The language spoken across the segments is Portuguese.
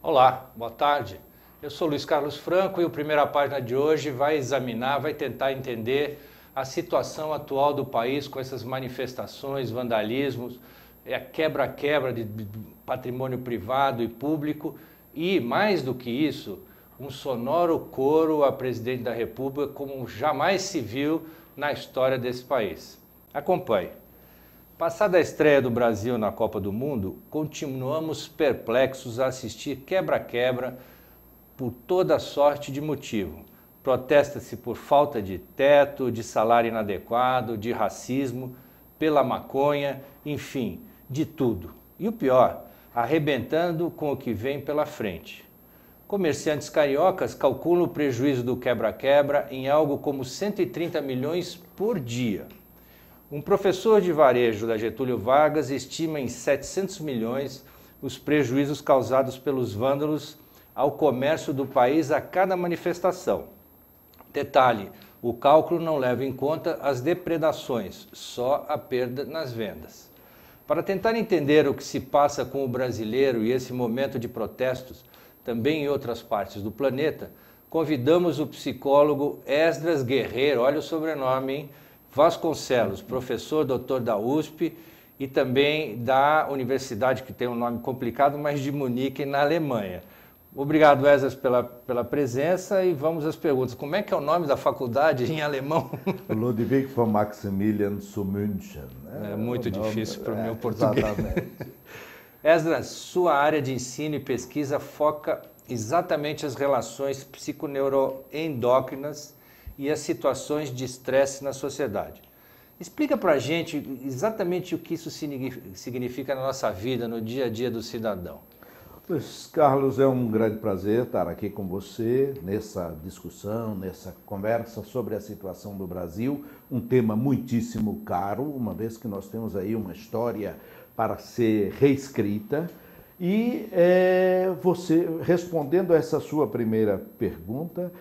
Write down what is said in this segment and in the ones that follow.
Olá, boa tarde. Eu sou Luiz Carlos Franco e o Primeira Página de hoje vai tentar entender a situação atual do país com essas manifestações, vandalismos, a quebra-quebra de patrimônio privado e público e, mais do que isso, um sonoro coro a presidente da República como jamais se viu na história desse país. Acompanhe. Passada a estreia do Brasil na Copa do Mundo, continuamos perplexos a assistir quebra-quebra por toda sorte de motivo. Protesta-se por falta de teto, de salário inadequado, de racismo, pela maconha, enfim, de tudo. E o pior, arrebentando com o que vem pela frente. Comerciantes cariocas calculam o prejuízo do quebra-quebra em algo como 130 milhões por dia. Um professor de varejo da Getúlio Vargas estima em 700 milhões os prejuízos causados pelos vândalos ao comércio do país a cada manifestação. Detalhe, o cálculo não leva em conta as depredações, só a perda nas vendas. Para tentar entender o que se passa com o brasileiro e esse momento de protestos, também em outras partes do planeta, convidamos o psicólogo Esdras Guerreiro, olha o sobrenome, hein? Vasconcelos, professor doutor da USP e também da universidade que tem um nome complicado, mas de Munique, na Alemanha. Obrigado, Esdras, pela presença e vamos às perguntas. Como é que é o nome da faculdade em alemão? Ludwig von Maximilian zu München. É muito difícil para o meu português. Exatamente. Esdras, sua área de ensino e pesquisa foca exatamente as relações psiconeuroendócrinas e as situações de estresse na sociedade. Explica para a gente exatamente o que isso significa na nossa vida, no dia a dia do cidadão. Luiz Carlos, é um grande prazer estar aqui com você nessa discussão, nessa conversa sobre a situação do Brasil, um tema muitíssimo caro, uma vez que nós temos aí uma história para ser reescrita. E você, respondendo a essa sua primeira pergunta,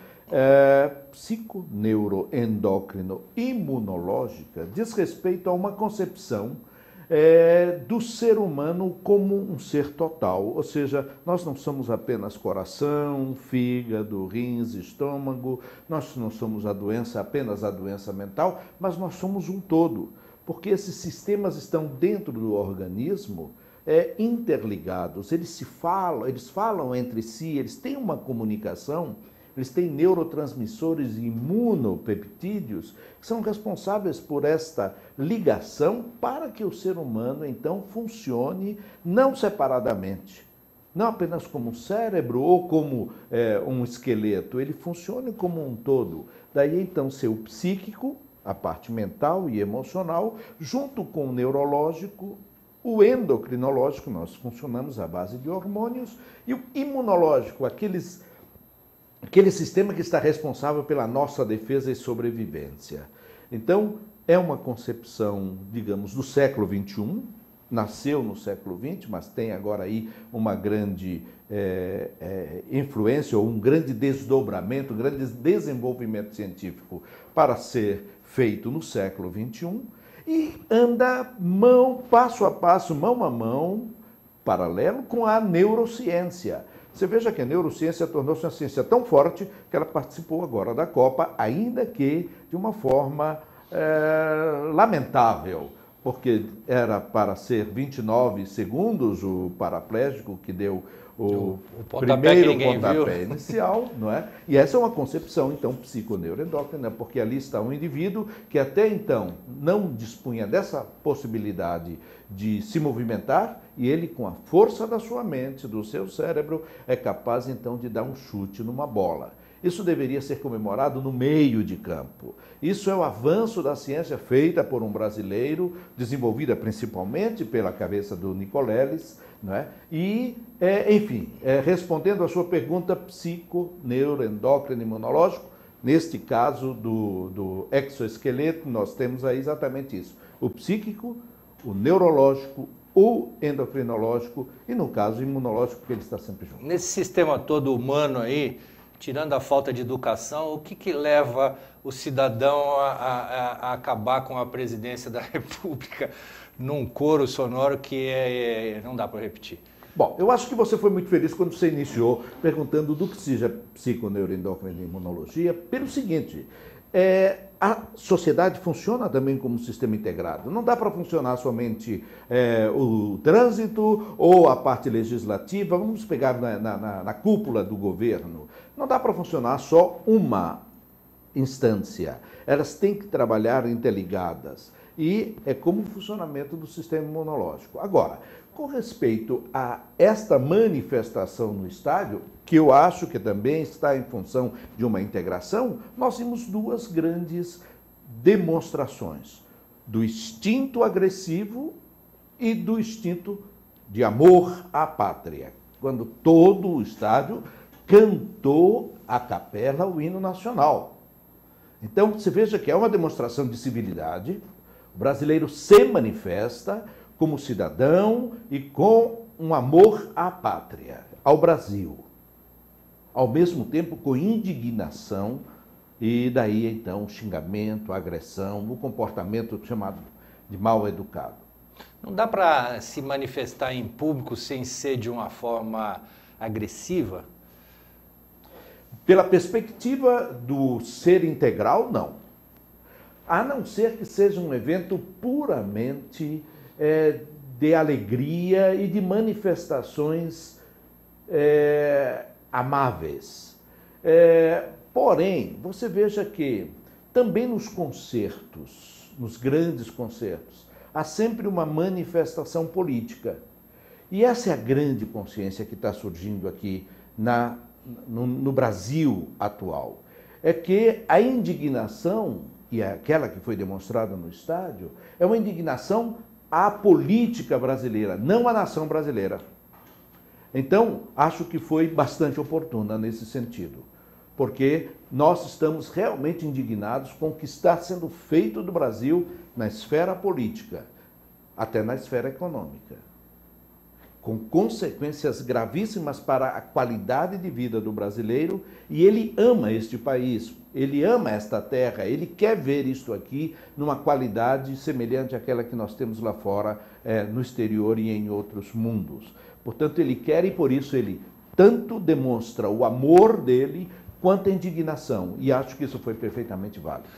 psiconeuroendócrino imunológica diz respeito a uma concepção do ser humano como um ser total, ou seja, nós não somos apenas coração, fígado, rins, estômago, nós não somos apenas a doença mental, mas nós somos um todo, porque esses sistemas estão dentro do organismo interligados, eles falam entre si, eles têm uma comunicação. Eles têm neurotransmissores imunopeptídeos que são responsáveis por esta ligação para que o ser humano, então, funcione não separadamente, não apenas como um cérebro ou como um esqueleto, ele funcione como um todo. Daí, então, ser o psíquico, a parte mental e emocional, junto com o neurológico, o endocrinológico, nós funcionamos à base de hormônios, e o imunológico, aquele sistema que está responsável pela nossa defesa e sobrevivência. Então, é uma concepção, digamos, do século XXI, nasceu no século XX, mas tem agora aí uma grande influência ou um grande desdobramento, um grande desenvolvimento científico para ser feito no século XXI e anda passo a passo, mão a mão, paralelo com a neurociência. Você veja que a neurociência tornou-se uma ciência tão forte que ela participou agora da Copa, ainda que de uma forma lamentável, porque era para ser 29 segundos o paraplégico que deu o primeiro pontapé inicial, não é? E essa é uma concepção, então, psiconeuroendócrina, porque ali está um indivíduo que até então não dispunha dessa possibilidade de se movimentar e ele, com a força da sua mente, do seu cérebro, é capaz, então, de dar um chute numa bola. Isso deveria ser comemorado no meio de campo. Isso é o avanço da ciência feita por um brasileiro, desenvolvida principalmente pela cabeça do Nicoleles, não é? E, enfim, respondendo à sua pergunta, psiconeuroendócrino imunológico, Neste caso do exoesqueleto, nós temos aí exatamente isso. O psíquico, o neurológico, o endocrinológico e, no caso, o imunológico, porque ele está sempre junto. Nesse sistema todo humano aí, tirando a falta de educação, o que leva o cidadão a acabar com a presidência da República num coro sonoro que não dá para repetir? Bom, eu acho que você foi muito feliz quando você iniciou perguntando do que seja psiconeuroendócrina e imunologia, pelo seguinte, a sociedade funciona também como um sistema integrado. Não dá para funcionar somente o trânsito ou a parte legislativa, vamos pegar na cúpula do governo. Não dá para funcionar só uma instância. Elas têm que trabalhar interligadas. E é como o funcionamento do sistema imunológico. Agora, com respeito a esta manifestação no estádio, que eu acho que também está em função de uma integração, nós temos duas grandes demonstrações, do instinto agressivo e do instinto de amor à pátria, quando todo o estádio cantou a capela o hino nacional. Então, você veja que é uma demonstração de civilidade, o brasileiro se manifesta como cidadão e com um amor à pátria, ao Brasil. Ao mesmo tempo com indignação e daí então o xingamento, a agressão, o comportamento chamado de mal educado. Não dá para se manifestar em público sem ser de uma forma agressiva? Pela perspectiva do ser integral, não. A não ser que seja um evento puramente de alegria e de manifestações amáveis. Porém, você veja que também nos concertos, nos grandes concertos, há sempre uma manifestação política. E essa é a grande consciência que está surgindo aqui no Brasil atual. É que a indignação, e aquela que foi demonstrada no estádio, é uma indignação à política brasileira, não à nação brasileira. Então, acho que foi bastante oportuna nesse sentido, porque nós estamos realmente indignados com o que está sendo feito do Brasil na esfera política, até na esfera econômica, com consequências gravíssimas para a qualidade de vida do brasileiro, e ele ama este país, ele ama esta terra, ele quer ver isto aqui numa qualidade semelhante àquela que nós temos lá fora, no exterior e em outros mundos. Portanto, ele quer e por isso ele tanto demonstra o amor dele quanto a indignação, e acho que isso foi perfeitamente válido.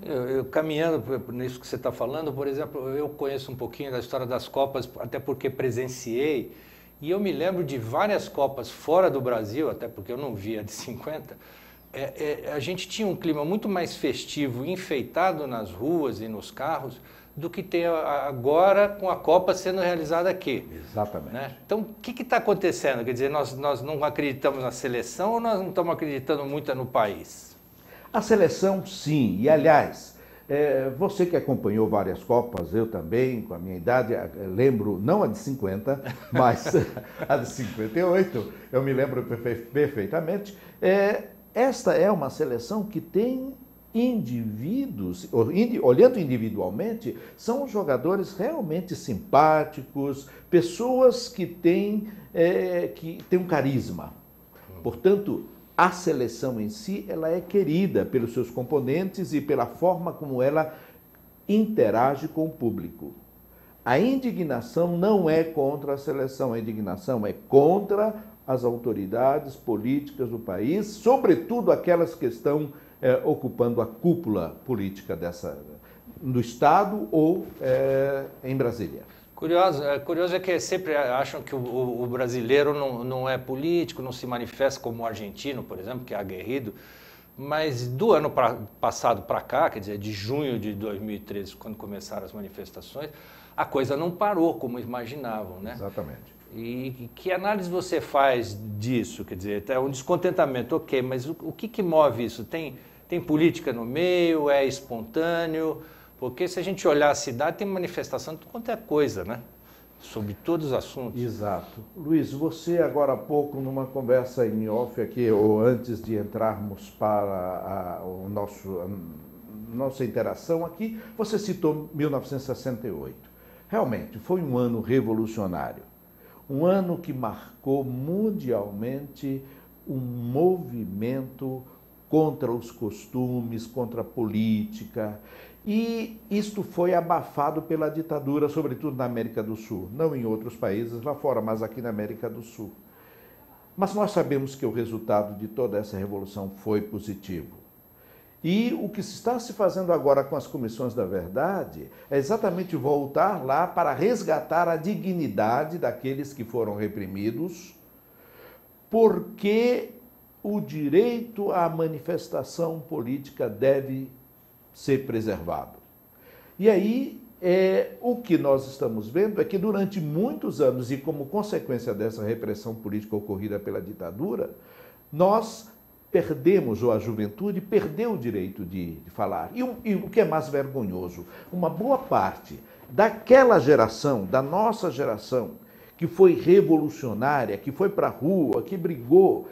Eu caminhando nisso que você está falando, por exemplo, eu conheço um pouquinho da história das Copas, até porque presenciei, e eu me lembro de várias Copas fora do Brasil, até porque eu não vi a de 50, a gente tinha um clima muito mais festivo, enfeitado nas ruas e nos carros, do que tem agora com a Copa sendo realizada aqui. Exatamente. Né? Então, o que está acontecendo? Quer dizer, nós não acreditamos na seleção ou nós não estamos acreditando muito no país? A seleção, sim. E, aliás, você que acompanhou várias Copas, eu também, com a minha idade, lembro, não a de 50, mas a de 58, eu me lembro perfeitamente. Esta é uma seleção que tem indivíduos, olhando individualmente, são jogadores realmente simpáticos, pessoas que têm um carisma. Portanto, a seleção em si, ela é querida pelos seus componentes e pela forma como ela interage com o público. A indignação não é contra a seleção, a indignação é contra as autoridades políticas do país, sobretudo aquelas que estão ocupando a cúpula política do Estado ou em Brasília. Curioso é que sempre acham que o brasileiro não é político, não se manifesta como o argentino, por exemplo, que é aguerrido, mas do ano passado para cá, quer dizer, de junho de 2013, quando começaram as manifestações, a coisa não parou como imaginavam, né? Exatamente. E que análise você faz disso? Quer dizer, é um descontentamento, ok, mas o que move isso? Tem política no meio? É espontâneo? Porque se a gente olhar a cidade, tem manifestação de tudo quanto é coisa, né? sobre todos os assuntos. Exato. Luiz, você agora há pouco, numa conversa em off aqui, ou antes de entrarmos para nossa interação aqui, você citou 1968. Realmente, foi um ano revolucionário. Um ano que marcou mundialmente um movimento contra os costumes, contra a política. E isto foi abafado pela ditadura, sobretudo na América do Sul. Não em outros países lá fora, mas aqui na América do Sul. Mas nós sabemos que o resultado de toda essa revolução foi positivo. E o que se está se fazendo agora com as comissões da verdade é exatamente voltar lá para resgatar a dignidade daqueles que foram reprimidos, porque o direito à manifestação política deve ser preservado. E aí, o que nós estamos vendo é que durante muitos anos, e como consequência dessa repressão política ocorrida pela ditadura, nós perdemos, ou a juventude perdeu o direito de falar. E o que é mais vergonhoso, uma boa parte daquela geração, da nossa geração, que foi revolucionária, que foi para a rua, que brigou,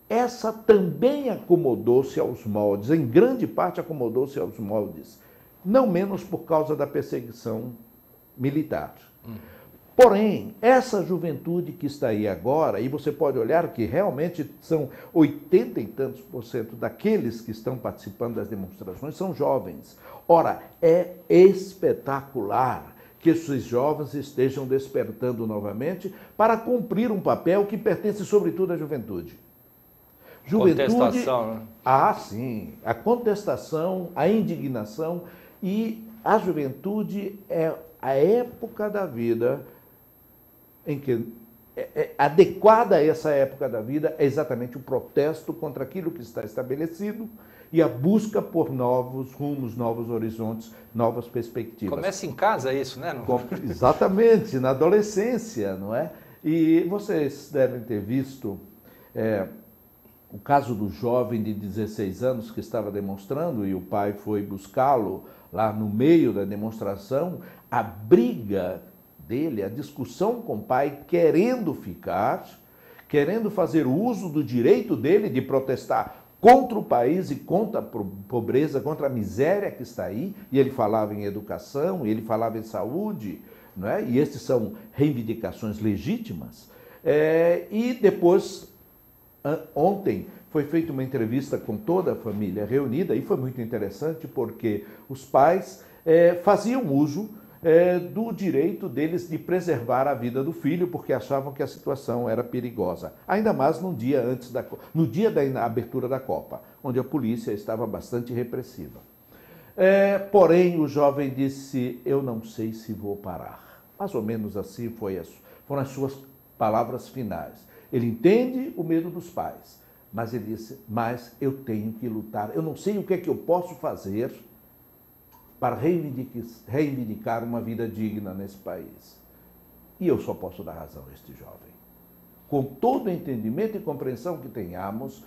essa também acomodou-se aos moldes, em grande parte acomodou-se aos moldes, não menos por causa da perseguição militar. Porém, essa juventude que está aí agora, e você pode olhar que realmente são 80 e tantos % daqueles que estão participando das demonstrações são jovens. Ora, é espetacular que esses jovens estejam despertando novamente para cumprir um papel que pertence sobretudo à juventude. Contestação, né? Ah, sim. A contestação, a indignação, e a juventude é a época da vida em que adequada a essa época da vida é exatamente o protesto contra aquilo que está estabelecido e a busca por novos rumos, novos horizontes, novas perspectivas. Começa em casa isso, né? Exatamente, na adolescência, não é? E vocês devem ter visto o caso do jovem de 16 anos que estava demonstrando e o pai foi buscá-lo lá no meio da demonstração, a briga dele, a discussão com o pai, querendo fazer uso do direito dele de protestar contra o país e contra a pobreza, contra a miséria que está aí, e ele falava em educação, ele falava em saúde, não é? E essas são reivindicações legítimas. E depois, ontem, foi feita uma entrevista com toda a família reunida, e foi muito interessante porque os pais faziam uso do direito deles de preservar a vida do filho, porque achavam que a situação era perigosa. Ainda mais no dia da abertura da Copa, onde a polícia estava bastante repressiva. Porém, o jovem disse, eu não sei se vou parar. Mais ou menos assim foram as suas palavras finais. Ele entende o medo dos pais, mas ele disse, mas eu tenho que lutar. Eu não sei o que é que eu posso fazer para reivindicar uma vida digna nesse país. E eu só posso dar razão a este jovem. Com todo o entendimento e compreensão que tenhamos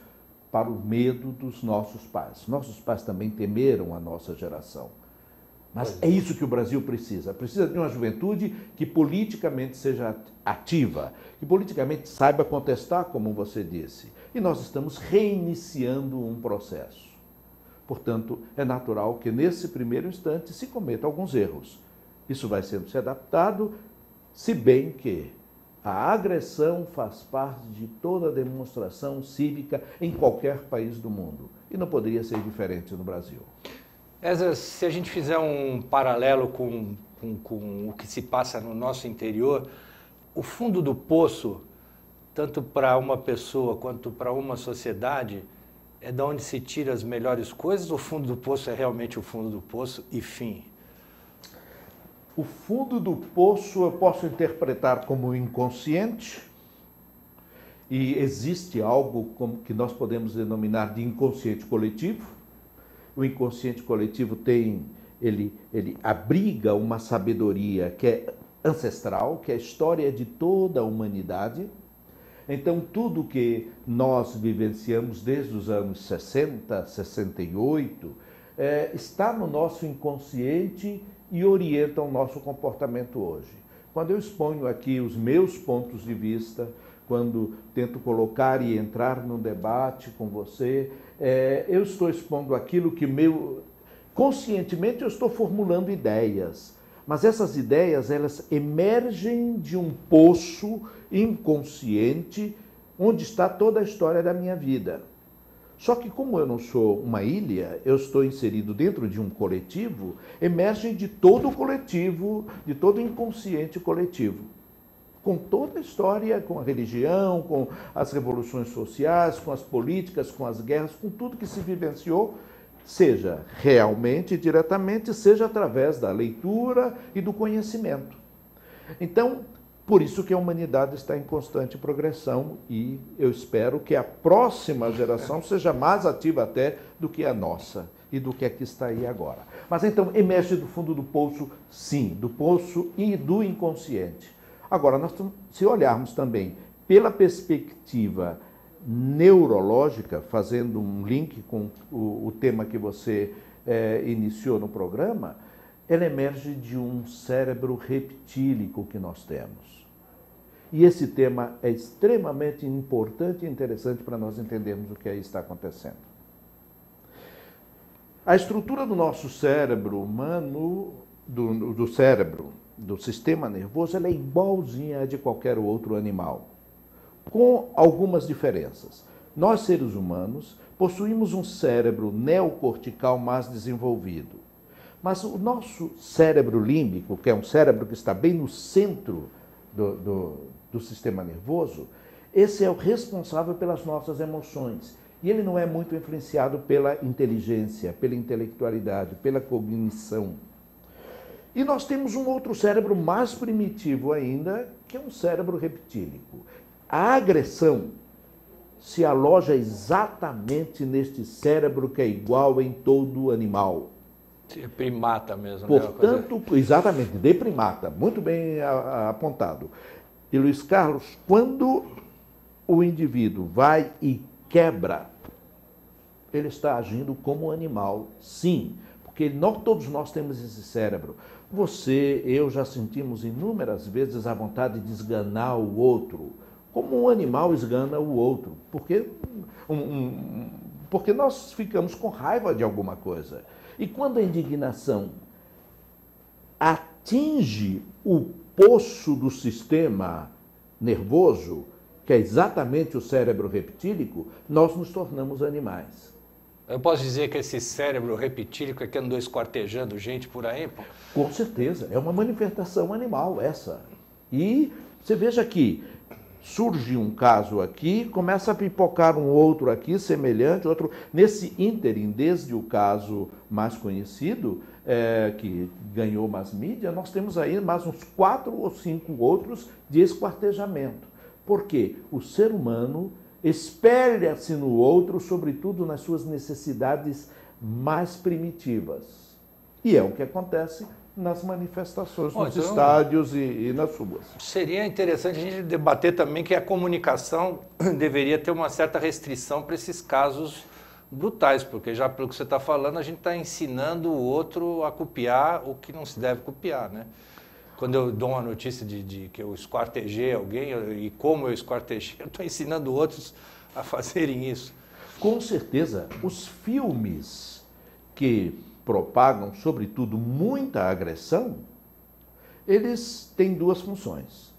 para o medo dos nossos pais. Nossos pais também temeram a nossa geração. Mas é isso que o Brasil precisa. Precisa de uma juventude que politicamente seja ativa, que politicamente saiba contestar, como você disse. E nós estamos reiniciando um processo. Portanto, é natural que nesse primeiro instante se cometa alguns erros. Isso vai sendo se adaptado, se bem que a agressão faz parte de toda demonstração cívica em qualquer país do mundo. E não poderia ser diferente no Brasil. Essa, se a gente fizer um paralelo com o que se passa no nosso interior, o fundo do poço, tanto para uma pessoa quanto para uma sociedade, é de onde se tira as melhores coisas, ou o fundo do poço é realmente o fundo do poço e fim? O fundo do poço eu posso interpretar como inconsciente, e existe algo que nós podemos denominar de inconsciente coletivo. O inconsciente coletivo ele abriga uma sabedoria que é ancestral, que é a história de toda a humanidade. Então, tudo que nós vivenciamos desde os anos 60, 68, está no nosso inconsciente e orienta o nosso comportamento hoje. quando eu exponho aqui os meus pontos de vista, quando tento colocar e entrar num debate com você, eu estou expondo aquilo que conscientemente eu estou formulando ideias, mas essas ideias elas emergem de um poço inconsciente onde está toda a história da minha vida. Só que como eu não sou uma ilha, eu estou inserido dentro de um coletivo, emergem de todo o coletivo, de todo o inconsciente coletivo. Com toda a história, com a religião, com as revoluções sociais, com as políticas, com as guerras, com tudo que se vivenciou, seja realmente, diretamente, seja através da leitura e do conhecimento. Então, por isso que a humanidade está em constante progressão e eu espero que a próxima geração seja mais ativa até do que a nossa e do que a que está aí agora. Mas então, emerge do fundo do poço, sim, do poço e do inconsciente. Agora, se olharmos também pela perspectiva neurológica, fazendo um link com o tema que você iniciou no programa, ela emerge de um cérebro reptílico que nós temos. E esse tema é extremamente importante e interessante para nós entendermos o que aí está acontecendo. A estrutura do nosso cérebro humano, do cérebro, do sistema nervoso, ela é igualzinha a de qualquer outro animal, com algumas diferenças. Nós, seres humanos, possuímos um cérebro neocortical mais desenvolvido. Mas o nosso cérebro límbico, que é um cérebro que está bem no centro do sistema nervoso, esse é o responsável pelas nossas emoções. E ele não é muito influenciado pela inteligência, pela intelectualidade, pela cognição. E nós temos um outro cérebro mais primitivo ainda, que é um cérebro reptílico. A agressão se aloja exatamente neste cérebro que é igual em todo animal. De primata mesmo. Portanto, exatamente, de primata, muito bem apontado. E Luiz Carlos, quando o indivíduo vai e quebra, ele está agindo como animal, sim, porque todos nós temos esse cérebro. Você, eu já sentimos inúmeras vezes a vontade de esganar o outro, como um animal esgana o outro, porque nós ficamos com raiva de alguma coisa. E quando a indignação atinge o poço do sistema nervoso, que é exatamente o cérebro reptílico, nós nos tornamos animais. Eu posso dizer que esse cérebro reptílico é que andou esquartejando gente por aí? Pô? Com certeza, é uma manifestação animal essa. E você veja que surge um caso aqui, começa a pipocar um outro aqui, semelhante, outro. Nesse ínterim, desde o caso mais conhecido, que ganhou mais mídia, nós temos aí mais uns 4 ou 5 outros de esquartejamento. Por quê? O ser humano espelha-se no outro, sobretudo nas suas necessidades mais primitivas. E é o que acontece nas manifestações, nos estádios e nas ruas. Seria interessante a gente debater também que a comunicação deveria ter uma certa restrição para esses casos brutais, porque já pelo que você está falando, a gente está ensinando o outro a copiar o que não se deve copiar, né? Quando eu dou uma notícia de que eu esquartejei alguém e como eu esquartejei, eu estou ensinando outros a fazerem isso. Com certeza, os filmes que propagam, sobretudo, muita agressão, eles têm 2 funções.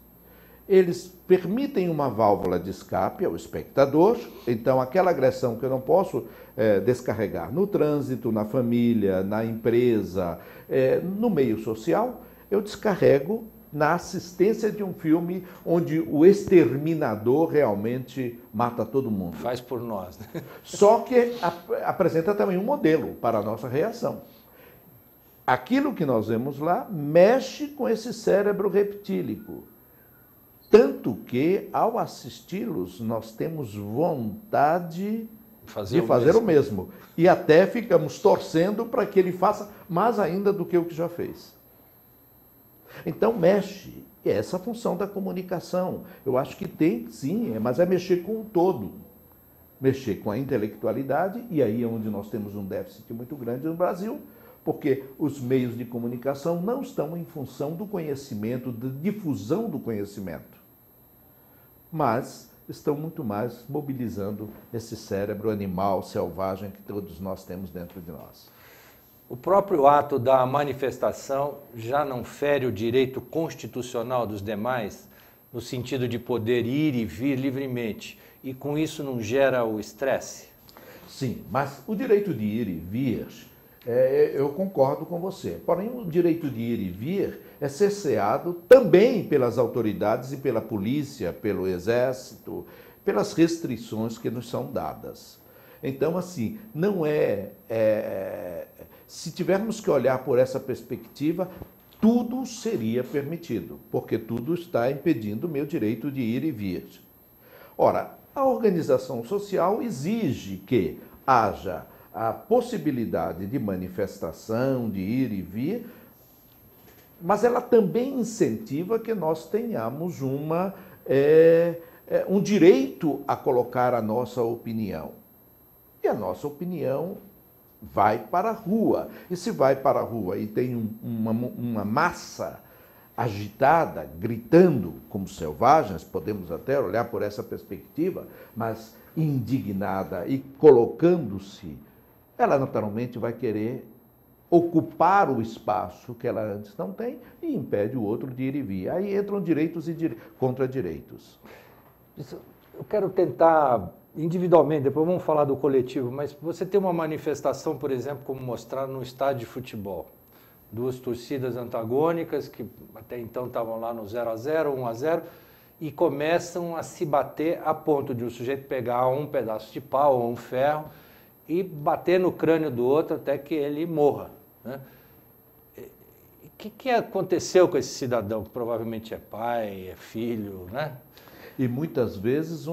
Eles permitem uma válvula de escape ao espectador, então aquela agressão que eu não posso descarregar no trânsito, na família, na empresa, no meio social, eu descarrego na assistência de um filme onde o exterminador realmente mata todo mundo. Faz por nós, né? Só que apresenta também um modelo para a nossa reação. Aquilo que nós vemos lá mexe com esse cérebro reptílico. Tanto que, ao assisti-los, nós temos vontade de fazer o mesmo. E até ficamos torcendo para que ele faça mais ainda do que o que já fez. Então, mexe. É essa a função da comunicação. Eu acho que tem, sim, mas é mexer com o todo. Mexer com a intelectualidade, e aí é onde nós temos um déficit muito grande no Brasil, porque os meios de comunicação não estão em função do conhecimento, da difusão do conhecimento, mas estão muito mais mobilizando esse cérebro animal, selvagem que todos nós temos dentro de nós. O próprio ato da manifestação já não fere o direito constitucional dos demais, no sentido de poder ir e vir livremente, e com isso não gera o estresse? Sim, mas o direito de ir e vir, eu concordo com você. Porém, o direito de ir e vir é cerceado também pelas autoridades e pela polícia, pelo exército, pelas restrições que nos são dadas. Então, assim, não se tivermos que olhar por essa perspectiva, tudo seria permitido, porque tudo está impedindo o meu direito de ir e vir. Ora, a organização social exige que haja a possibilidade de manifestação, de ir e vir, mas ela também incentiva que nós tenhamos um direito a colocar a nossa opinião. E a nossa opinião vai para a rua. E se vai para a rua e tem uma massa agitada, gritando como selvagens, podemos até olhar por essa perspectiva, mas indignada e colocando-se, ela naturalmente vai querer ocupar o espaço que ela antes não tem e impede o outro de ir e vir. Aí entram direitos e contradireitos. Eu quero tentar individualmente, depois vamos falar do coletivo, mas você tem uma manifestação, por exemplo, como mostrar no estádio de futebol. Duas torcidas antagônicas que até então estavam lá no 0-0, 1-0, e começam a se bater a ponto de um sujeito pegar um pedaço de pau ou um ferro e bater no crânio do outro até que ele morra, né? O que aconteceu com esse cidadão, que provavelmente é pai, é filho, né? E muitas vezes,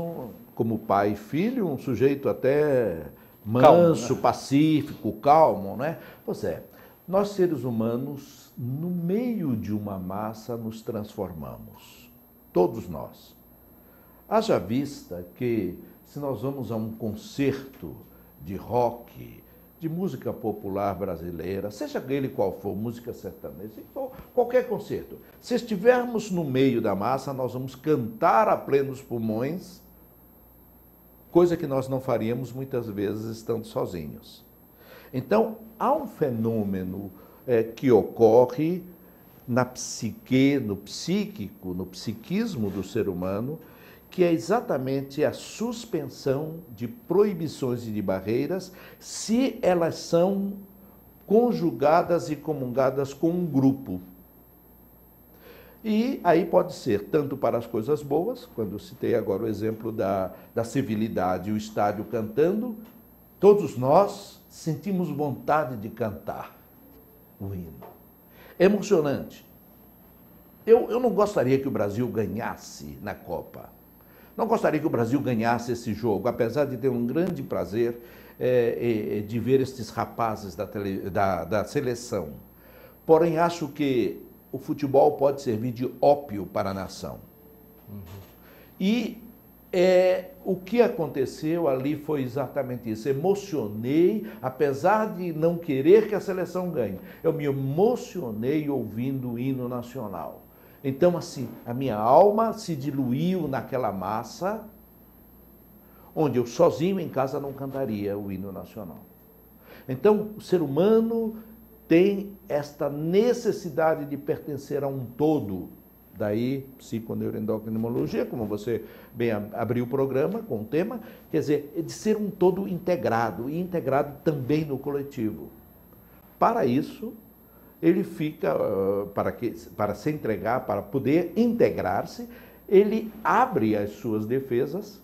como pai e filho, um sujeito até manso, calmo, né? Pacífico, calmo, né? Pois é, nós seres humanos, no meio de uma massa, nos transformamos. Todos nós. Haja vista que, se nós vamos a um concerto de rock, de música popular brasileira, seja ele qual for, música sertaneja, qualquer concerto, se estivermos no meio da massa, nós vamos cantar a plenos pulmões, coisa que nós não faríamos muitas vezes estando sozinhos. Então, há um fenômeno que ocorre na psique, no psíquico, no psiquismo do ser humano, que é exatamente a suspensão de proibições e de barreiras se elas são conjugadas e comungadas com um grupo. E aí pode ser tanto para as coisas boas, quando eu citei agora o exemplo da civilidade, o estádio cantando, todos nós sentimos vontade de cantar o hino. É emocionante. Eu não gostaria que o Brasil ganhasse na Copa. Não gostaria que o Brasil ganhasse esse jogo, apesar de ter um grande prazer de ver estes rapazes da seleção. Porém, acho que o futebol pode servir de ópio para a nação. Uhum. E o que aconteceu ali foi exatamente isso. Emocionei, apesar de não querer que a seleção ganhe. Eu me emocionei ouvindo o hino nacional. Então, assim, a minha alma se diluiu naquela massa, onde eu sozinho em casa não cantaria o hino nacional. Então, o ser humano tem esta necessidade de pertencer a um todo. Daí, psiconeuroendocrinologia, como você bem abriu o programa com o tema, quer dizer, de ser um todo integrado, e integrado também no coletivo. Para isso, ele fica, para se entregar, para poder integrar-se, ele abre as suas defesas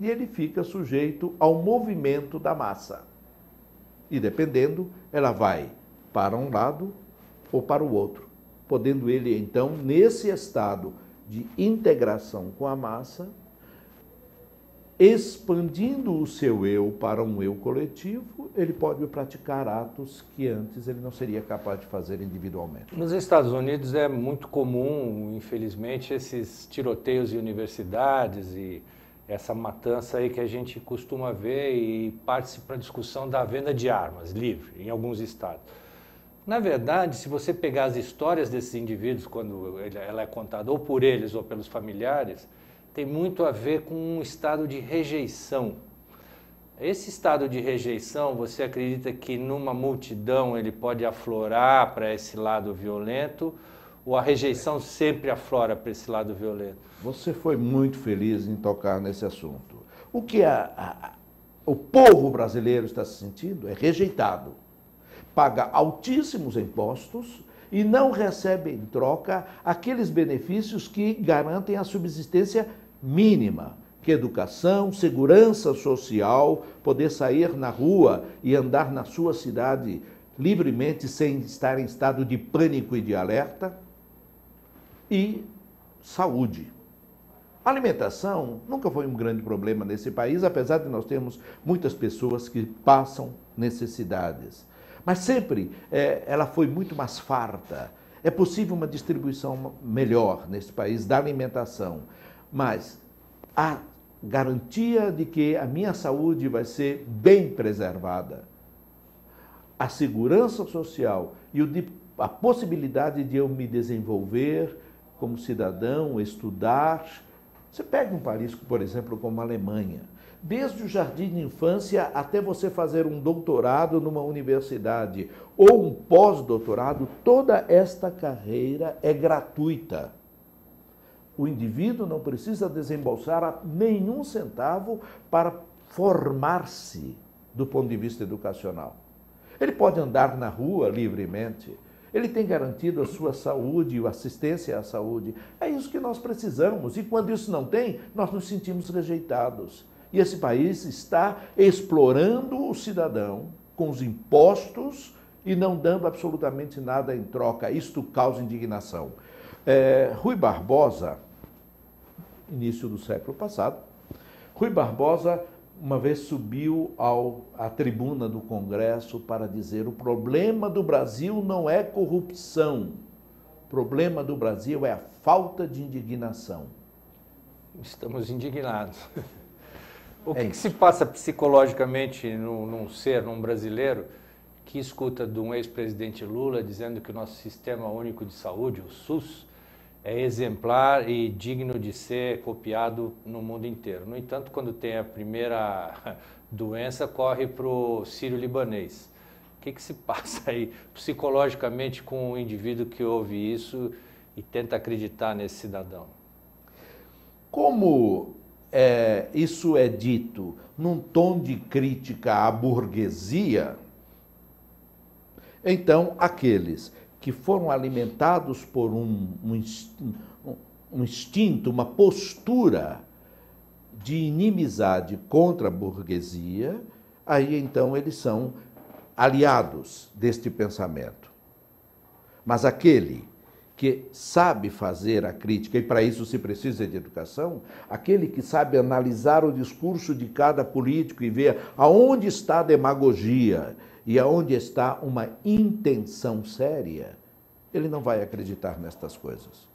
e ele fica sujeito ao movimento da massa. E dependendo, ela vai para um lado ou para o outro, podendo ele, então, nesse estado de integração com a massa, expandindo o seu eu para um eu coletivo, ele pode praticar atos que antes ele não seria capaz de fazer individualmente. Nos Estados Unidos é muito comum, infelizmente, esses tiroteios em universidades e essa matança aí que a gente costuma ver, e parte-se para a discussão da venda de armas livre em alguns estados. Na verdade, se você pegar as histórias desses indivíduos, quando ela é contada ou por eles ou pelos familiares, tem muito a ver com um estado de rejeição. Esse estado de rejeição, você acredita que numa multidão ele pode aflorar para esse lado violento, ou a rejeição sempre aflora para esse lado violento? Você foi muito feliz em tocar nesse assunto. O que o povo brasileiro está se sentindo é rejeitado. Paga altíssimos impostos e não recebe em troca aqueles benefícios que garantem a subsistência mínima, que é educação, segurança social, poder sair na rua e andar na sua cidade livremente sem estar em estado de pânico e de alerta, e saúde. A alimentação nunca foi um grande problema nesse país, apesar de nós termos muitas pessoas que passam necessidades. Mas sempre ela foi muito mais farta. É possível uma distribuição melhor nesse país da alimentação, mas a garantia de que a minha saúde vai ser bem preservada, a segurança social e a possibilidade de eu me desenvolver como cidadão, estudar. Você pega um país, por exemplo, como a Alemanha. Desde o jardim de infância até você fazer um doutorado numa universidade ou um pós-doutorado, toda esta carreira é gratuita. O indivíduo não precisa desembolsar nenhum centavo para formar-se do ponto de vista educacional. Ele pode andar na rua livremente. Ele tem garantido a sua saúde e a assistência à saúde. É isso que nós precisamos. E quando isso não tem, nós nos sentimos rejeitados. E esse país está explorando o cidadão com os impostos e não dando absolutamente nada em troca. Isto causa indignação. Rui Barbosa, início do século passado, Rui Barbosa uma vez subiu à tribuna do Congresso para dizer: o problema do Brasil não é corrupção, o problema do Brasil é a falta de indignação. Estamos indignados. O que se passa psicologicamente num brasileiro que escuta de um ex-presidente Lula dizendo que o nosso Sistema Único de Saúde, o SUS, é exemplar e digno de ser copiado no mundo inteiro? No entanto, quando tem a primeira doença, corre para o sírio-libanês. O que se passa aí psicologicamente com o indivíduo que ouve isso e tenta acreditar nesse cidadão? Como isso é dito num tom de crítica à burguesia, então aqueles que foram alimentados por um instinto, uma postura de inimizade contra a burguesia, aí então eles são aliados deste pensamento. Mas aquele que sabe fazer a crítica, e para isso se precisa de educação, aquele que sabe analisar o discurso de cada político e ver aonde está a demagogia e aonde está uma intenção séria, ele não vai acreditar nestas coisas.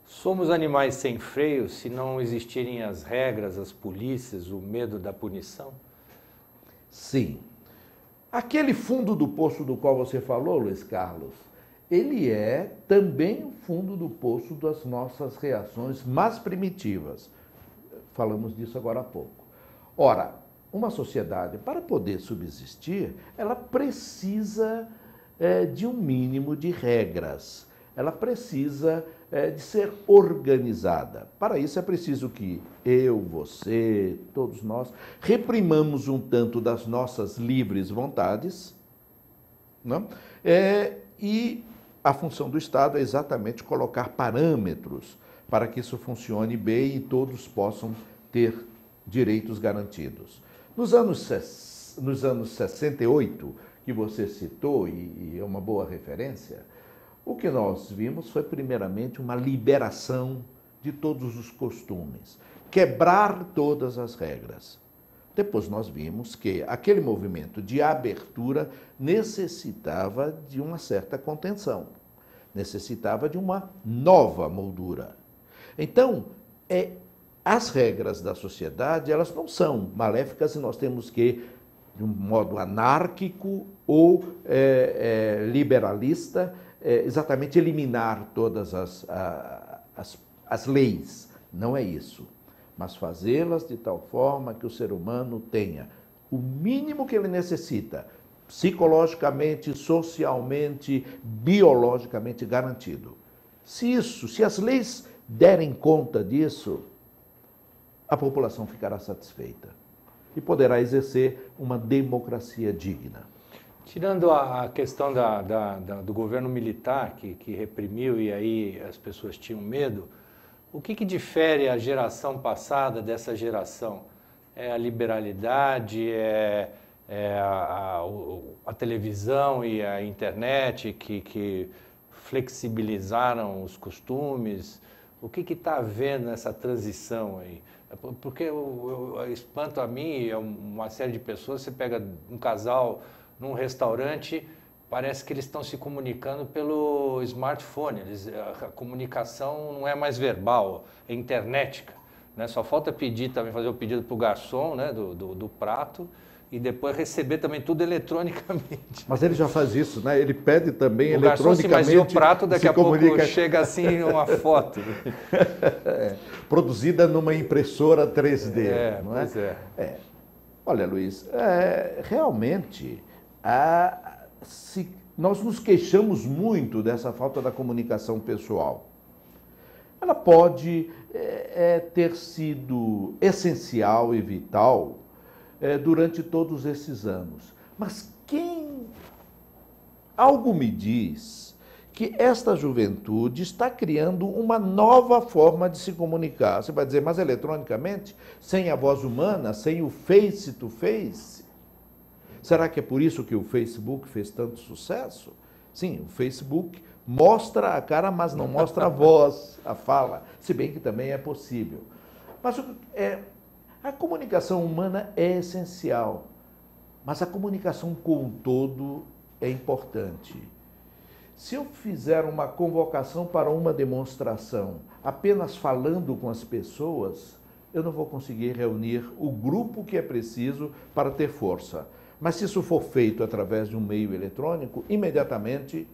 Somos animais sem freio se não existirem as regras, as polícias, o medo da punição? Sim. Aquele fundo do poço do qual você falou, Luiz Carlos, ele é também o fundo do poço das nossas reações mais primitivas. Falamos disso agora há pouco. Ora, uma sociedade, para poder subsistir, ela precisa de um mínimo de regras. Ela precisa de ser organizada. Para isso é preciso que eu, você, todos nós, reprimamos um tanto das nossas livres vontades, não? E a função do Estado é exatamente colocar parâmetros para que isso funcione bem e todos possam ter direitos garantidos. Nos anos 68, que você citou, e é uma boa referência, o que nós vimos foi, primeiramente, uma liberação de todos os costumes, quebrar todas as regras. Depois nós vimos que aquele movimento de abertura necessitava de uma certa contenção, necessitava de uma nova moldura. Então, as regras da sociedade, elas não são maléficas e nós temos que de um modo anárquico ou liberalista, exatamente eliminar todas as leis. Não é isso. Mas fazê-las de tal forma que o ser humano tenha o mínimo que ele necessita, psicologicamente, socialmente, biologicamente garantido. Se as leis derem conta disso, a população ficará satisfeita e poderá exercer uma democracia digna. Tirando a questão do governo militar, que reprimiu e aí as pessoas tinham medo, o que difere a geração passada dessa geração? É a liberalidade, a televisão e a internet que flexibilizaram os costumes? O que está havendo nessa transição aí? Porque eu espanto a mim e a uma série de pessoas, você pega um casal num restaurante, parece que eles estão se comunicando pelo smartphone. A comunicação não é mais verbal, é internética, né? Só falta pedir também, fazer o pedido para o garçom, né, do prato, e depois receber também tudo eletronicamente. Mas ele já faz isso, né? Ele pede também o garçom, eletronicamente. Sim, mas e o prato daqui a pouco comunica... chega assim uma foto. Produzida numa impressora 3D, não é? Pois é. Olha, Luiz, realmente nós nos queixamos muito dessa falta da comunicação pessoal. Ela pode ter sido essencial e vital durante todos esses anos. Mas algo me diz que esta juventude está criando uma nova forma de se comunicar. Você vai dizer, mas eletronicamente, sem a voz humana, sem o face to face? Será que é por isso que o Facebook fez tanto sucesso? Sim, o Facebook mostra a cara, mas não mostra a voz, a fala, se bem que também é possível. Mas a comunicação humana é essencial, mas a comunicação com o todo é importante. Se eu fizer uma convocação para uma demonstração apenas falando com as pessoas, eu não vou conseguir reunir o grupo que é preciso para ter força. Mas se isso for feito através de um meio eletrônico, imediatamente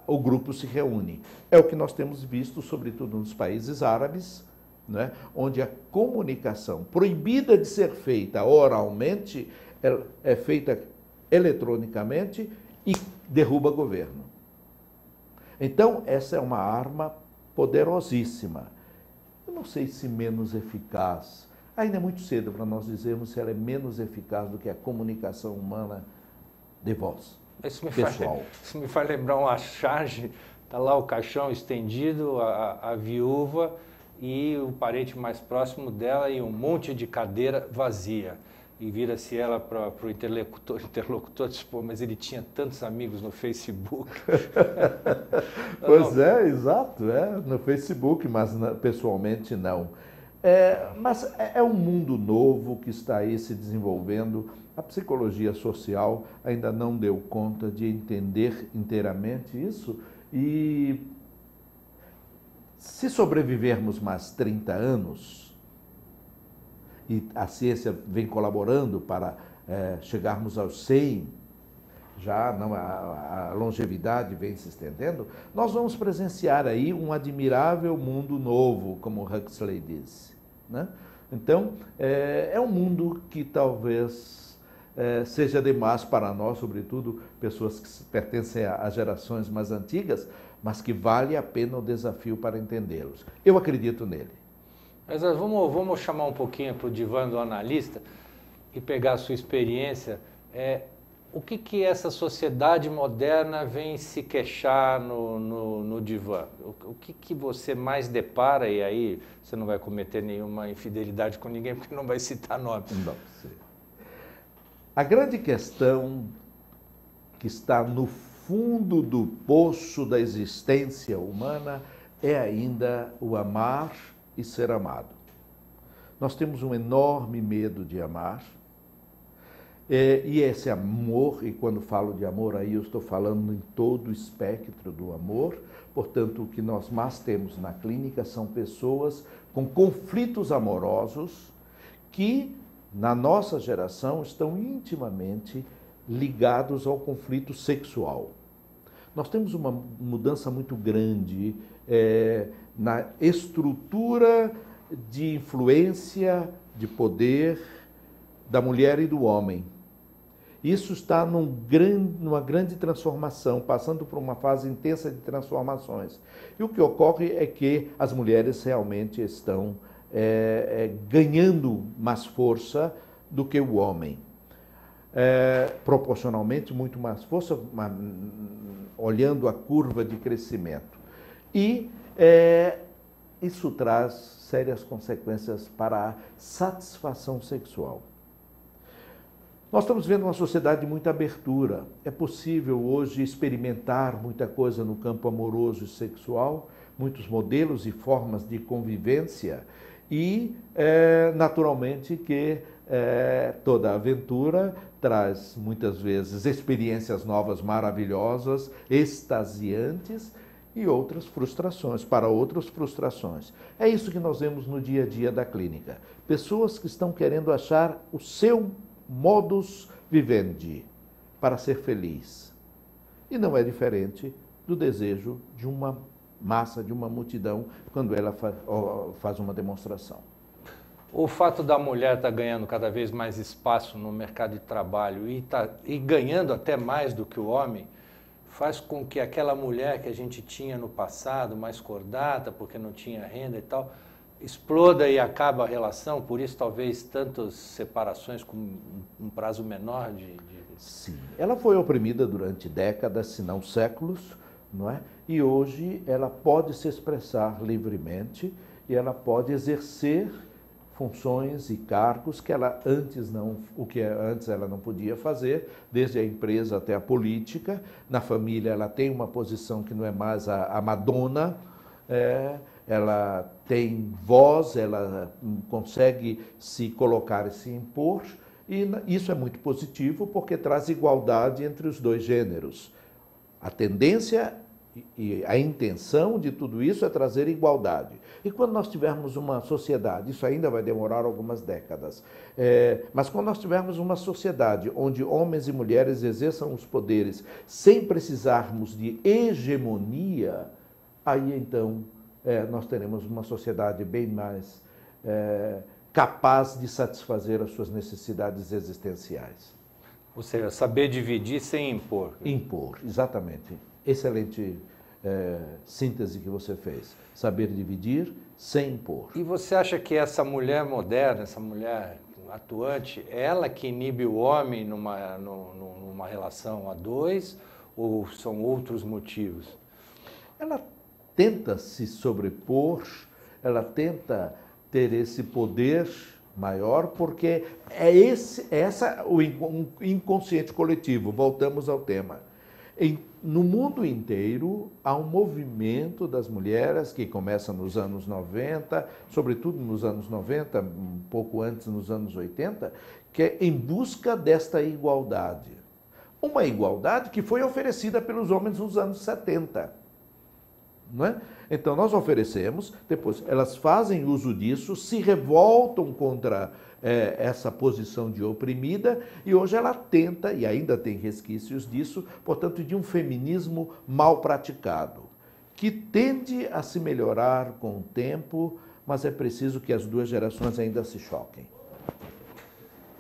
o grupo se reúne. É o que nós temos visto, sobretudo nos países árabes, né, onde a comunicação proibida de ser feita oralmente é feita eletronicamente e derruba governo. Então, essa é uma arma poderosíssima. Eu não sei se menos eficaz. Ainda é muito cedo para nós dizermos se ela é menos eficaz do que a comunicação humana de voz, pessoal. Isso me faz lembrar uma charge, está lá o caixão estendido, a viúva e o parente mais próximo dela e um monte de cadeira vazia. E vira-se ela para o interlocutor diz, pô, mas ele tinha tantos amigos no Facebook. Pois exato, no Facebook, mas pessoalmente não. Mas é um mundo novo que está aí se desenvolvendo. A psicologia social ainda não deu conta de entender inteiramente isso. E se sobrevivermos mais 30 anos, e a ciência vem colaborando para chegarmos aos 100, já não, a longevidade vem se estendendo, nós vamos presenciar aí um admirável mundo novo, como Huxley disse, né? Então, é um mundo que talvez seja demais para nós, sobretudo pessoas que pertencem a gerações mais antigas, mas que vale a pena o desafio para entendê-los. Eu acredito nele. Mas vamos chamar um pouquinho para o divã do analista e pegar a sua experiência. O que essa sociedade moderna vem se queixar no divã? O que você mais depara, e aí você não vai cometer nenhuma infidelidade com ninguém, porque não vai citar nome. Não, sim. A grande questão que está no fundo do poço da existência humana é ainda o amar e ser amado. Nós temos um enorme medo de amar, e esse amor, e quando falo de amor aí eu estou falando em todo o espectro do amor, portanto o que nós mais temos na clínica são pessoas com conflitos amorosos que na nossa geração, estão intimamente ligados ao conflito sexual. Nós temos uma mudança muito grande na estrutura de influência, de poder da mulher e do homem. Isso está numa grande transformação, passando por uma fase intensa de transformações. E o que ocorre é que as mulheres realmente estão ganhando mais força do que o homem. Proporcionalmente muito mais força, olhando a curva de crescimento. E isso traz sérias consequências para a satisfação sexual. Nós estamos vendo uma sociedade de muita abertura. É possível hoje experimentar muita coisa no campo amoroso e sexual, muitos modelos e formas de convivência e, naturalmente, que toda aventura traz, muitas vezes, experiências novas maravilhosas, extasiantes e outras frustrações, para outras frustrações. É isso que nós vemos no dia a dia da clínica. Pessoas que estão querendo achar o seu modus vivendi para ser feliz. E não é diferente do desejo de uma massa, de uma multidão, quando ela faz uma demonstração. O fato da mulher estar ganhando cada vez mais espaço no mercado de trabalho e ganhando até mais do que o homem, faz com que aquela mulher que a gente tinha no passado, mais cordata, porque não tinha renda e tal, exploda e acaba a relação, por isso talvez tantas separações com um prazo menor de... Sim, ela foi oprimida durante décadas, se não séculos, não é? E hoje ela pode se expressar livremente e ela pode exercer funções e cargos que ela antes ela não podia fazer, desde a empresa até a política. Na família ela tem uma posição que não é mais a Madonna, ela tem voz, ela consegue se colocar e se impor, e isso é muito positivo porque traz igualdade entre os dois gêneros. A tendência e a intenção de tudo isso é trazer igualdade. E quando nós tivermos uma sociedade, isso ainda vai demorar algumas décadas, mas quando nós tivermos uma sociedade onde homens e mulheres exerçam os poderes sem precisarmos de hegemonia, aí então nós teremos uma sociedade bem mais capaz de satisfazer as suas necessidades existenciais. Ou seja, saber dividir sem impor. Impor, exatamente. Excelente síntese que você fez. Saber dividir sem impor. E você acha que essa mulher moderna, essa mulher atuante, ela que inibe o homem numa relação a dois, ou são outros motivos? Ela tenta se sobrepor, ela tenta ter esse poder maior, porque o inconsciente coletivo. Voltamos ao tema. No mundo inteiro, há um movimento das mulheres que começa nos anos 90, sobretudo nos anos 90, um pouco antes nos anos 80, que é em busca desta igualdade. Uma igualdade que foi oferecida pelos homens nos anos 70. Não é? Então, nós oferecemos, depois elas fazem uso disso, se revoltam contra essa posição de oprimida, e hoje ela tenta, e ainda tem resquícios disso, portanto, de um feminismo mal praticado, que tende a se melhorar com o tempo, mas é preciso que as duas gerações ainda se choquem.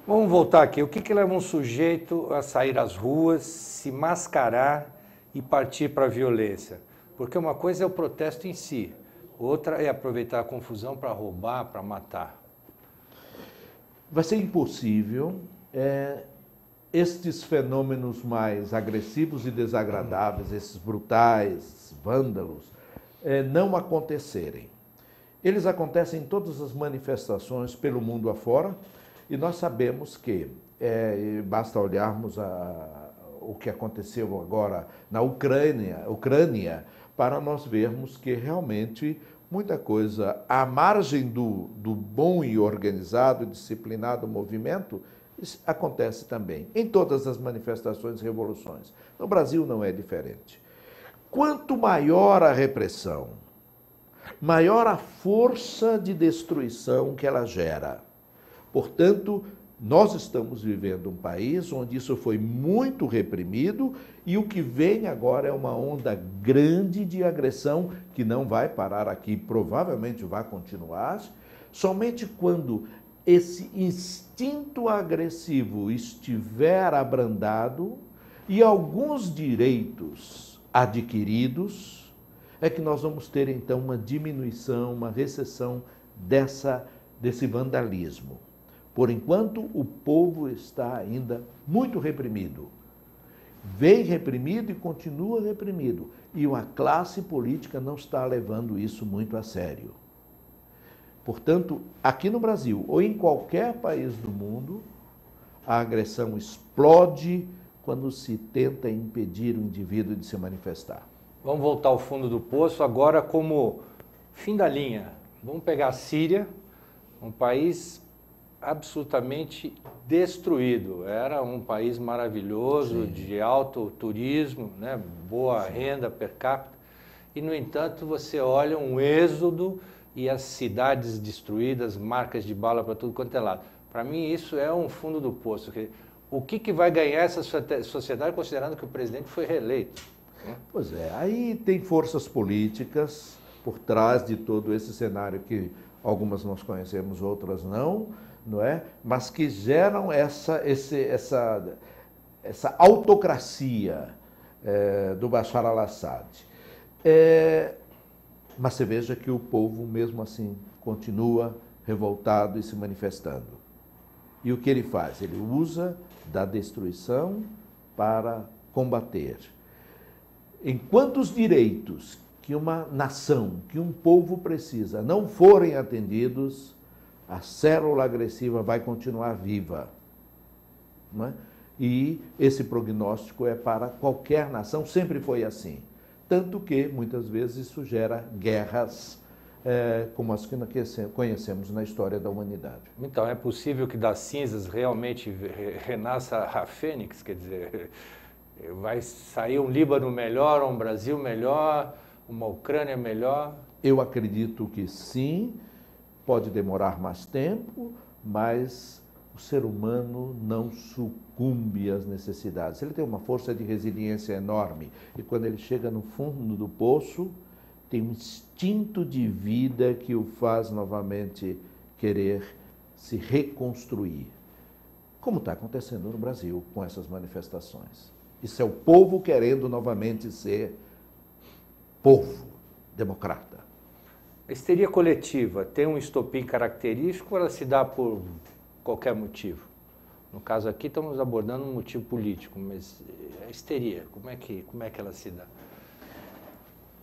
Vamos voltar aqui. O que leva um sujeito a sair às ruas, se mascarar e partir para a violência? Porque uma coisa é o protesto em si, outra é aproveitar a confusão para roubar, para matar. Vai ser impossível estes fenômenos mais agressivos e desagradáveis, esses brutais, vândalos, não acontecerem. Eles acontecem em todas as manifestações pelo mundo afora, e nós sabemos que, basta olharmos o que aconteceu agora na Ucrânia, para nós vermos que realmente muita coisa à margem do bom e organizado, disciplinado movimento, acontece também em todas as manifestações e revoluções. No Brasil não é diferente. Quanto maior a repressão, maior a força de destruição que ela gera. Portanto, Nós estamos vivendo um país onde isso foi muito reprimido e o que vem agora é uma onda grande de agressão que não vai parar aqui, provavelmente vai continuar. Somente quando esse instinto agressivo estiver abrandado e alguns direitos adquiridos, é que nós vamos ter então uma diminuição, uma recessão desse vandalismo. Por enquanto, o povo está ainda muito reprimido. Vem reprimido e continua reprimido. E a classe política não está levando isso muito a sério. Portanto, aqui no Brasil ou em qualquer país do mundo, a agressão explode quando se tenta impedir o indivíduo de se manifestar. Vamos voltar ao fundo do poço agora como fim da linha. Vamos pegar a Síria, um país absolutamente destruído. Era um país maravilhoso, sim, de alto turismo, né? Boa, sim, renda per capita. E, no entanto, você olha um êxodo e as cidades destruídas, marcas de bala para tudo quanto é lado. Para mim, isso é um fundo do poço. O que vai ganhar essa sociedade, considerando que o presidente foi reeleito? Pois é, aí tem forças políticas por trás de todo esse cenário que algumas nós conhecemos, outras não é? Mas que geram essa autocracia do Bashar al-Assad. Mas você veja que o povo, mesmo assim, continua revoltado e se manifestando. E o que ele faz? Ele usa da destruição para combater. Enquanto os direitos que uma nação, que um povo precisa, não forem atendidos, a célula agressiva vai continuar viva. Não é? E esse prognóstico é para qualquer nação, sempre foi assim. Tanto que, muitas vezes, isso gera guerras como as que conhecemos na história da humanidade. Então, é possível que das cinzas realmente renasça a fênix? Quer dizer, vai sair um Líbano melhor, um Brasil melhor, uma Ucrânia melhor? Eu acredito que sim, pode demorar mais tempo, mas o ser humano não sucumbe às necessidades. Ele tem uma força de resiliência enorme e quando ele chega no fundo do poço, tem um instinto de vida que o faz novamente querer se reconstruir. Como está acontecendo no Brasil com essas manifestações. Isso é o povo querendo novamente ser povo democrata. A histeria coletiva tem um estopim característico ou ela se dá por qualquer motivo? No caso aqui estamos abordando um motivo político, mas a histeria, como é que ela se dá?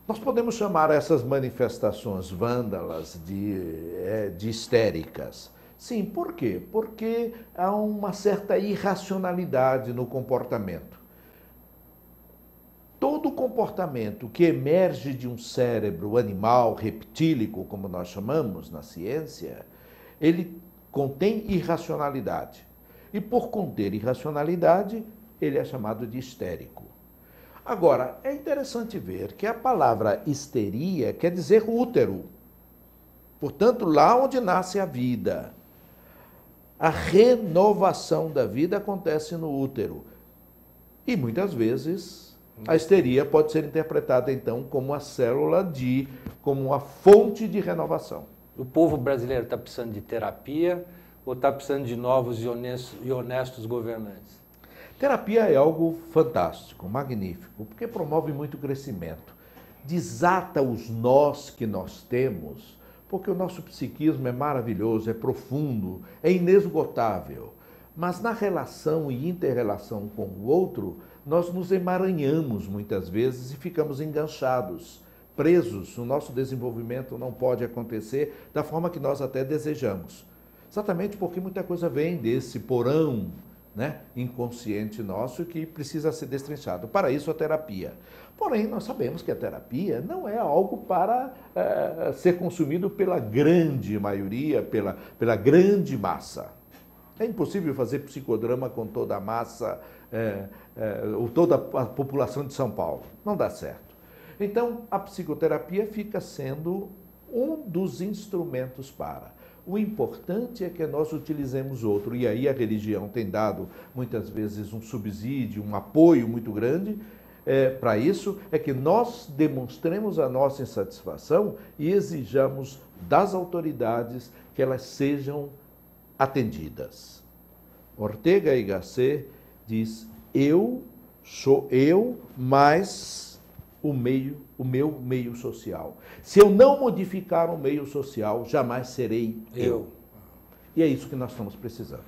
Nós podemos chamar essas manifestações vândalas de histéricas. Sim, por quê? Porque há uma certa irracionalidade no comportamento. Todo comportamento que emerge de um cérebro animal, reptílico, como nós chamamos na ciência, ele contém irracionalidade. E por conter irracionalidade, ele é chamado de histérico. Agora, é interessante ver que a palavra histeria quer dizer útero. Portanto, lá onde nasce a vida. A renovação da vida acontece no útero. E muitas vezes a histeria pode ser interpretada então como a célula como uma fonte de renovação. O povo brasileiro está precisando de terapia ou está precisando de novos e honestos governantes? Terapia é algo fantástico, magnífico, porque promove muito crescimento. Desata os nós que nós temos, porque o nosso psiquismo é maravilhoso, é profundo, é inesgotável. Mas na relação e inter-relação com o outro, nós nos emaranhamos muitas vezes e ficamos enganchados, presos. O nosso desenvolvimento não pode acontecer da forma que nós até desejamos. Exatamente porque muita coisa vem desse porão, inconsciente nosso que precisa ser destrinchado. Para isso, a terapia. Porém, nós sabemos que a terapia não é algo para ser consumido pela grande maioria, pela grande massa. É impossível fazer psicodrama com toda a massa, ou toda a população de São Paulo. Não dá certo. Então, a psicoterapia fica sendo um dos instrumentos para. O importante é que nós utilizemos outro. E aí a religião tem dado, muitas vezes, um subsídio, um apoio muito grande para isso, é que nós demonstremos a nossa insatisfação e exijamos das autoridades que elas sejam atendidas. Ortega y Gasset diz, eu sou eu, mais o meu meio social. Se eu não modificar o meio social, jamais serei eu. E é isso que nós estamos precisando.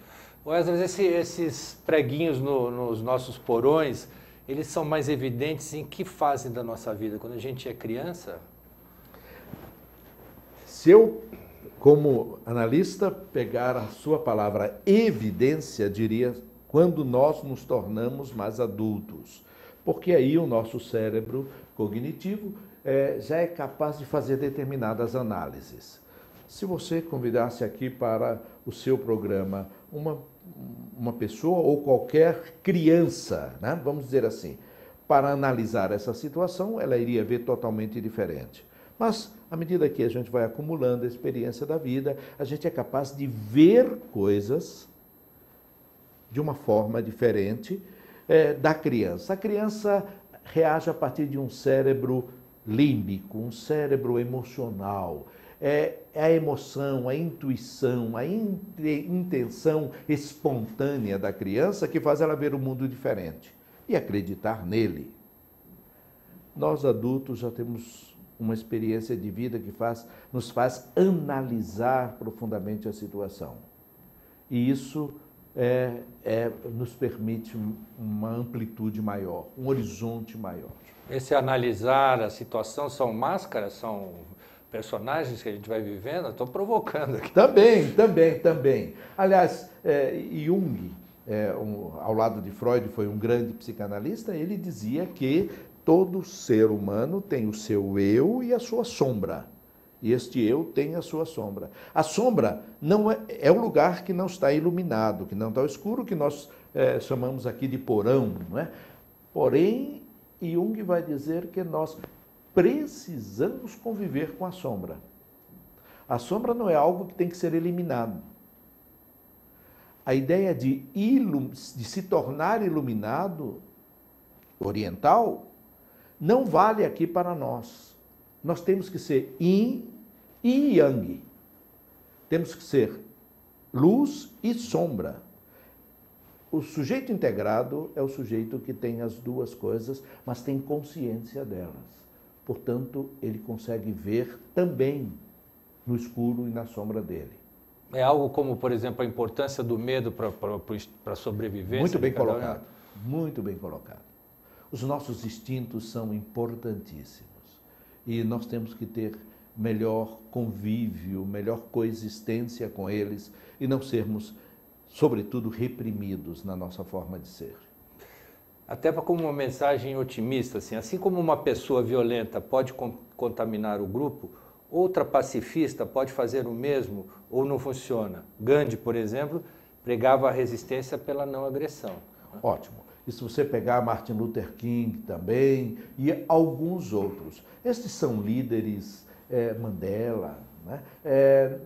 Wesley, esses preguinhos nos nossos porões, eles são mais evidentes em que fase da nossa vida? Quando a gente é criança? Se eu, como analista, pegar a sua palavra evidência, diria quando nós nos tornamos mais adultos. Porque aí o nosso cérebro cognitivo já é capaz de fazer determinadas análises. Se você convidasse aqui para o seu programa uma pessoa ou qualquer criança, né, vamos dizer assim, para analisar essa situação, ela iria ver totalmente diferente. Mas, à medida que a gente vai acumulando a experiência da vida, a gente é capaz de ver coisas de uma forma diferente da criança. A criança reage a partir de um cérebro límbico, um cérebro emocional. É a emoção, a intuição, a intenção espontânea da criança que faz ela ver o mundo diferente e acreditar nele. Nós adultos já temos uma experiência de vida que nos faz analisar profundamente a situação. E isso nos permite uma amplitude maior, um horizonte maior. Esse analisar a situação são máscaras, são personagens que a gente vai vivendo? Estou provocando aqui. Também. Aliás, Jung, ao lado de Freud, foi um grande psicanalista, ele dizia que todo ser humano tem o seu eu e a sua sombra. E este eu tem a sua sombra. A sombra não é o lugar que não está iluminado, que não está escuro, que nós chamamos aqui de porão, não é? Porém, Jung vai dizer que nós precisamos conviver com a sombra. A sombra não é algo que tem que ser eliminado. A ideia de se tornar iluminado, oriental, não vale aqui para nós. Nós temos que ser yin e yang. Temos que ser luz e sombra. O sujeito integrado é o sujeito que tem as duas coisas, mas tem consciência delas. Portanto, ele consegue ver também no escuro e na sombra dele. É algo como, por exemplo, a importância do medo para a sobrevivência? Muito bem colocado, muito bem colocado. Os nossos instintos são importantíssimos e nós temos que ter melhor convívio, melhor coexistência com eles e não sermos, sobretudo, reprimidos na nossa forma de ser. Até como uma mensagem otimista, assim como uma pessoa violenta pode contaminar o grupo, outra pacifista pode fazer o mesmo ou não funciona. Gandhi, por exemplo, pregava a resistência pela não agressão. Ótimo. E se você pegar Martin Luther King também e alguns outros, esses são líderes, Mandela, né?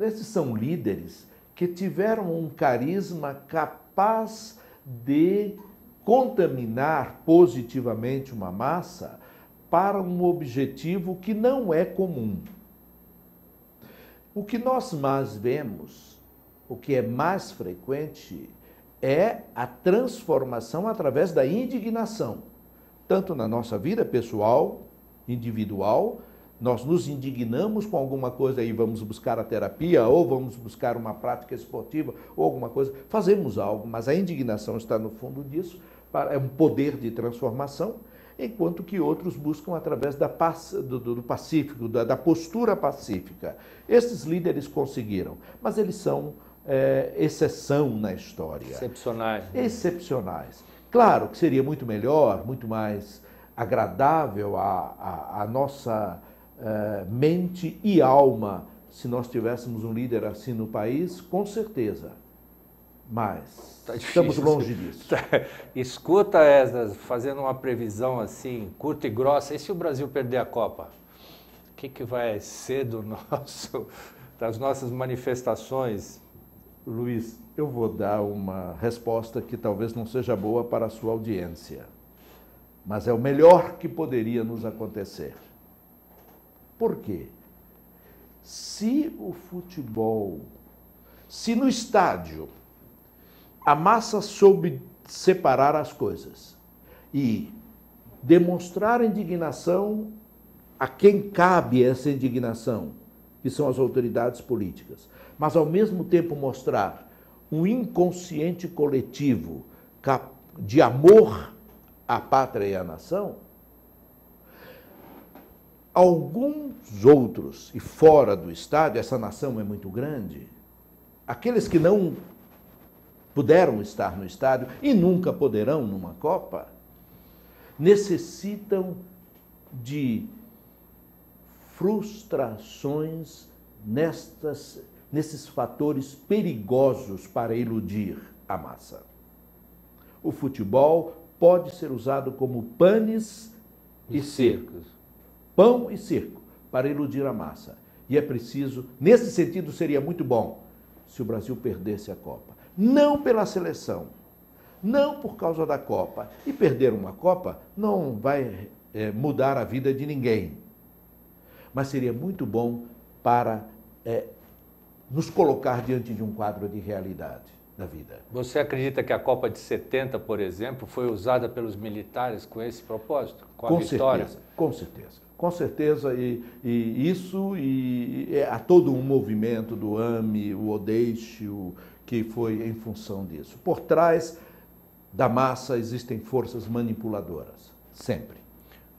Esses são líderes que tiveram um carisma capaz de contaminar positivamente uma massa para um objetivo que não é comum. O que nós mais vemos, o que é mais frequente, é a transformação através da indignação. Tanto na nossa vida pessoal, individual, nós nos indignamos com alguma coisa e vamos buscar a terapia, ou vamos buscar uma prática esportiva, ou alguma coisa, fazemos algo, mas a indignação está no fundo disso, é um poder de transformação, enquanto que outros buscam através do pacífico, da postura pacífica. Esses líderes conseguiram, mas eles são exceção na história. Excepcionais. Né? Excepcionais. Claro que seria muito melhor, muito mais agradável à nossa mente e alma se nós tivéssemos um líder assim no país, com certeza. Mas estamos longe disso. Escuta, Esdras, fazendo uma previsão assim, curta e grossa, e se o Brasil perder a Copa? O que vai ser do das nossas manifestações? Luiz, eu vou dar uma resposta que talvez não seja boa para a sua audiência, mas é o melhor que poderia nos acontecer. Por quê? Se o futebol, se no estádio a massa soube separar as coisas e demonstrar indignação a quem cabe essa indignação, que são as autoridades políticas, mas ao mesmo tempo mostrar um inconsciente coletivo de amor à pátria e à nação, alguns outros, e fora do estádio, essa nação é muito grande, aqueles que não puderam estar no estádio e nunca poderão numa Copa, necessitam de frustrações nesses fatores perigosos para iludir a massa. O futebol pode ser usado como panes e circos, pão e circo, para iludir a massa. E é preciso, nesse sentido, seria muito bom se o Brasil perdesse a Copa. Não pela seleção, não por causa da Copa. E perder uma Copa não vai mudar a vida de ninguém. Mas seria muito bom para nos colocar diante de um quadro de realidade da vida. Você acredita que a Copa de 70, por exemplo, foi usada pelos militares com esse propósito? Com a vitória? Certeza, com certeza. Com certeza, há todo um movimento do AME, o Odeixo, que foi em função disso. Por trás da massa existem forças manipuladoras, sempre.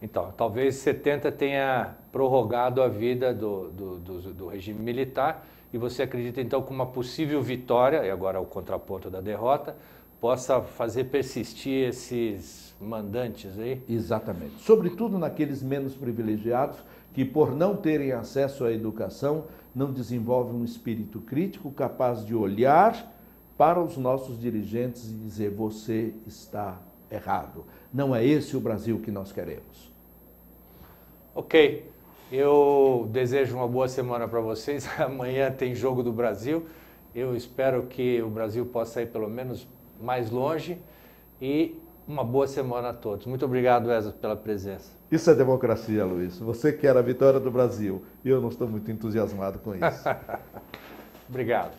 Então, talvez 70 tenha prorrogado a vida do regime militar e você acredita, então, que uma possível vitória, e agora o contraponto da derrota, possa fazer persistir esses mandantes aí? Exatamente. Sobretudo naqueles menos privilegiados que, por não terem acesso à educação, não desenvolvem um espírito crítico capaz de olhar para os nossos dirigentes e dizer: você está errado. Não é esse o Brasil que nós queremos. Ok. Eu desejo uma boa semana para vocês. Amanhã tem Jogo do Brasil. Eu espero que o Brasil possa ir pelo menos mais longe e uma boa semana a todos. Muito obrigado, Wesley, pela presença. Isso é democracia, Luiz. Você quer a vitória do Brasil e eu não estou muito entusiasmado com isso. Obrigado.